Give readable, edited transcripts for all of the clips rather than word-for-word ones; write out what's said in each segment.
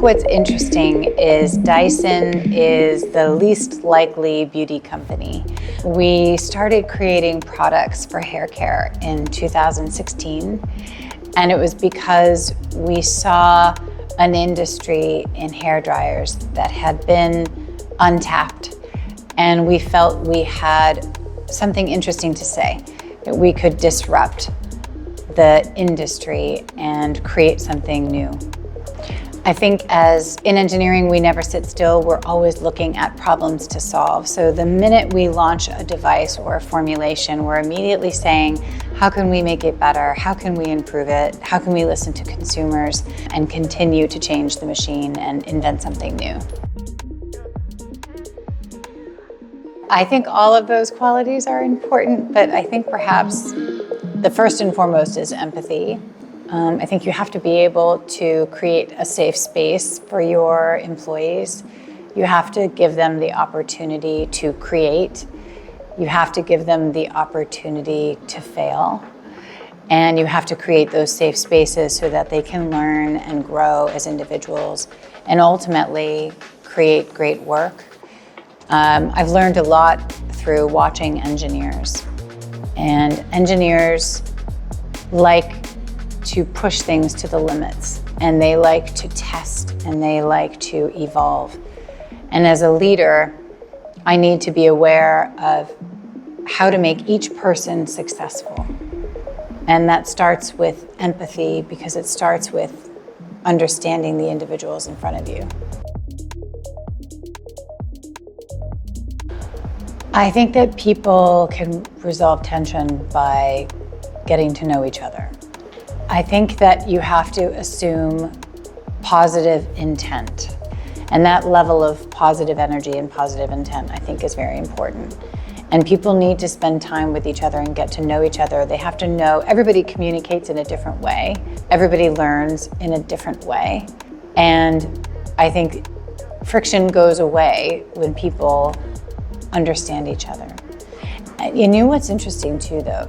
what's interesting is Dyson is the least likely beauty company. We started creating products for hair care in 2016, and it was because we saw an industry in hair dryers that had been untapped, and we felt we had something interesting to say, that we could disrupt the industry and create something new. I think as in engineering, we never sit still. We're always looking at problems to solve. So the minute we launch a device or a formulation, we're immediately saying, how can we make it better? How can we improve it? How can we listen to consumers and continue to change the machine and invent something new? I think all of those qualities are important, but I think perhaps the first and foremost is empathy. I think you have to be able to create a safe space for your employees. You have to give them the opportunity to create. You have to give them the opportunity to fail. And you have to create those safe spaces so that they can learn and grow as individuals and ultimately create great work. I've learned a lot through watching engineers. And engineers like to push things to the limits, and they like to test, and they like to evolve. And as a leader, I need to be aware of how to make each person successful. And that starts with empathy, because it starts with understanding the individuals in front of you. I think that people can resolve tension by getting to know each other. I think that you have to assume positive intent. And that level of positive energy and positive intent, I think, is very important. And people need to spend time with each other and get to know each other. They have to know everybody communicates in a different way. Everybody learns in a different way. And I think friction goes away when people understand each other. You know what's interesting too, though?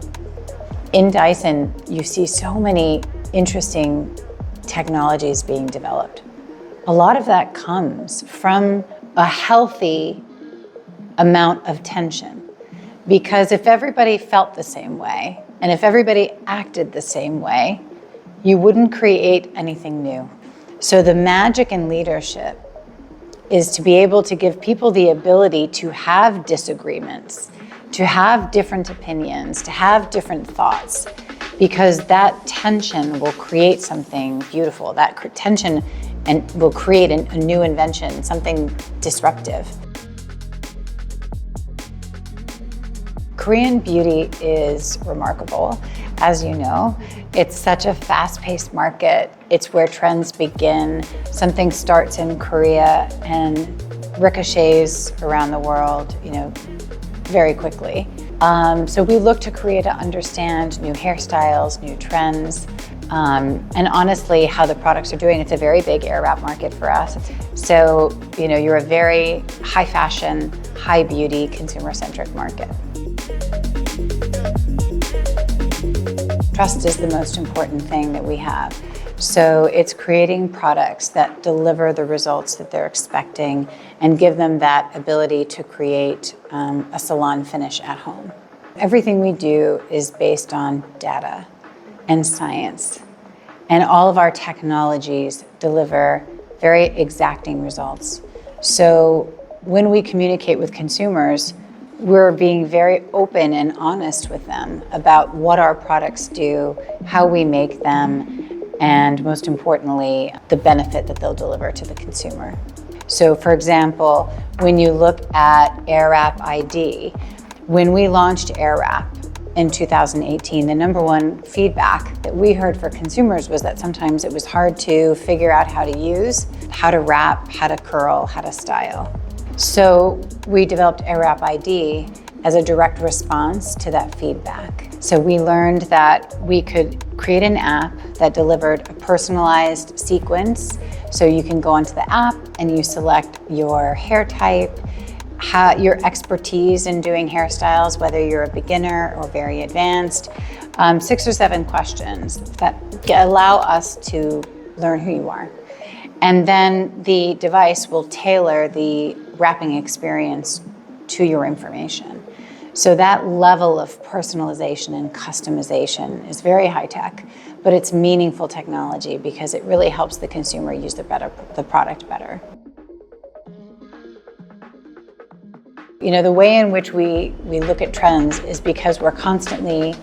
In Dyson, you see so many interesting technologies being developed. A lot of that comes from a healthy amount of tension. Because if everybody felt the same way, and if everybody acted the same way, you wouldn't create anything new. So the magic in leadership is to be able to give people the ability to have disagreements, to have different opinions, to have different thoughts, because that tension will create something beautiful. That tension will create a new invention, something disruptive. Korean beauty is remarkable. As you know, it's such a fast-paced market. It's where trends begin. Something starts in Korea and ricochets around the world, very quickly. So we look to Korea to understand new hairstyles, new trends, and honestly, how the products are doing. It's a very big air wrap market for us. So, you're a very high fashion, high beauty, consumer-centric market. Trust is the most important thing that we have. So it's creating products that deliver the results that they're expecting and give them that ability to create a salon finish at home. Everything we do is based on data and science. And all of our technologies deliver very exacting results. So when we communicate with consumers, we're being very open and honest with them about what our products do, how we make them, and most importantly, the benefit that they'll deliver to the consumer. So for example, when you look at AirWrap ID, when we launched AirWrap in 2018, the number one feedback that we heard for consumers was that sometimes it was hard to figure out how to use, how to wrap, how to curl, how to style. So we developed AirWrap ID as a direct response to that feedback. So we learned that we could create an app that delivered a personalized sequence. So you can go onto the app and you select your hair type, your expertise in doing hairstyles, whether you're a beginner or very advanced, 6 or 7 questions that allow us to learn who you are. And then the device will tailor the wrapping experience to your information. So that level of personalization and customization is very high tech, but it's meaningful technology because it really helps the consumer use the product better. You know, the way in which we look at trends is because we're constantly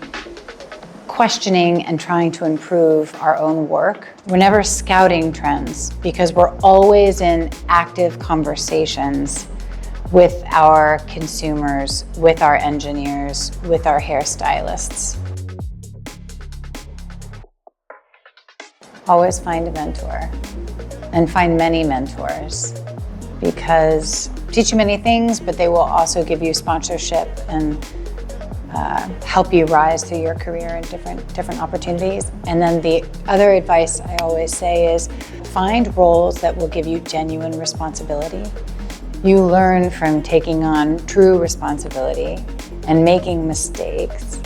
questioning and trying to improve our own work. We're never scouting trends because we're always in active conversations with our consumers, with our engineers, with our hairstylists. Always find a mentor and find many mentors because teach you many things, but they will also give you sponsorship and help you rise through your career in different opportunities. And then the other advice I always say is find roles that will give you genuine responsibility. You learn from taking on true responsibility and making mistakes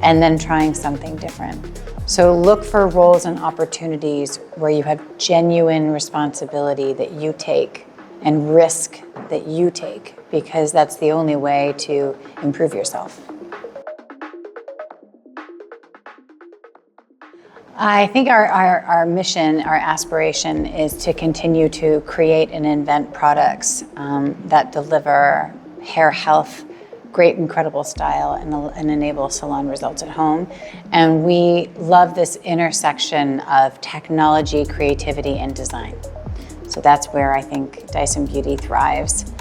and then trying something different. So look for roles and opportunities where you have genuine responsibility that you take and risk that you take, because that's the only way to improve yourself. I think our mission, our aspiration is to continue to create and invent products that deliver hair health, great, incredible style, and enable salon results at home. And we love this intersection of technology, creativity, and design. So that's where I think Dyson Beauty thrives.